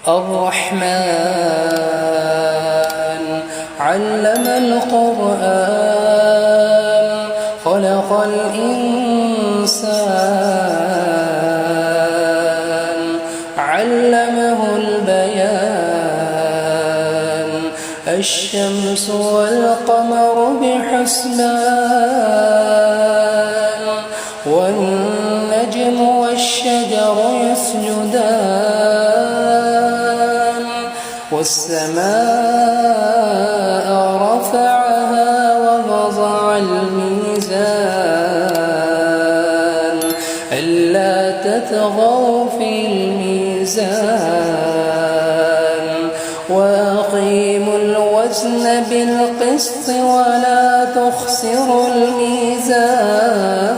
الرحمن علم القرآن خلق الإنسان علمه البيان الشمس والقمر بحسبان والنجم والشجر يسجدان والسماء رفعها ووضع الميزان ألا تطغوا في الميزان وأقيموا الوزن بالقسط ولا تخسروا الميزان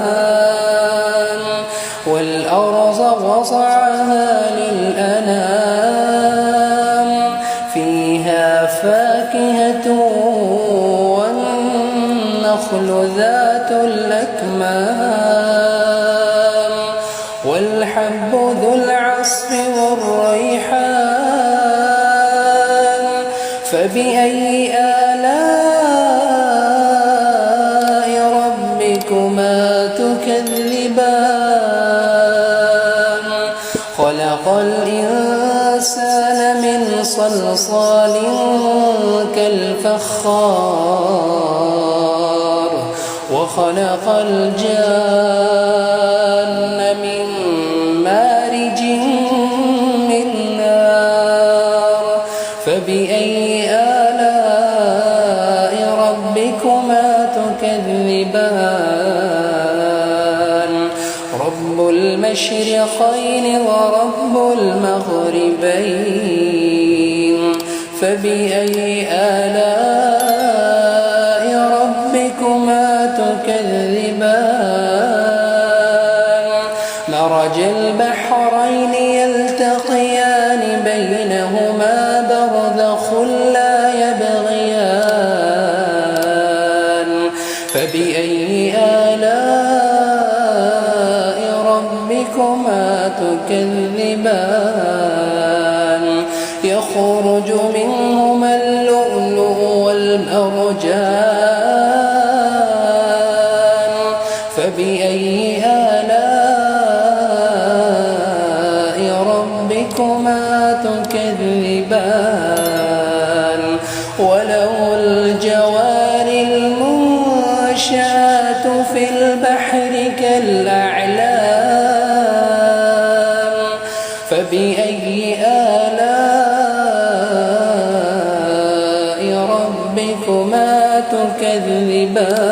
والأرض وضعها للأنام فيها فاكهة والنخل ذات الأكمام والحب ذو العصف والريحان فبأي آلاء ربكما تكذبان خلق الإنسان من صلصال كالفخار وخلق الجان من مارج من نار فبأي آلاء ربكما تكذبان رب المشرقين ورب المغربين فبأي آلاء ربكما تكذبان مرج البحرين يلتقيان بينهما برزخ لا يبغيان فبأي آلاء ربكما تكذبان يخرج منهما اللؤلؤ والمرجان فبأي آلاء ربكما تكذبان وله الجوار المنشآت في البحر كالأعلام فبأي آلاء ربكما تكذبان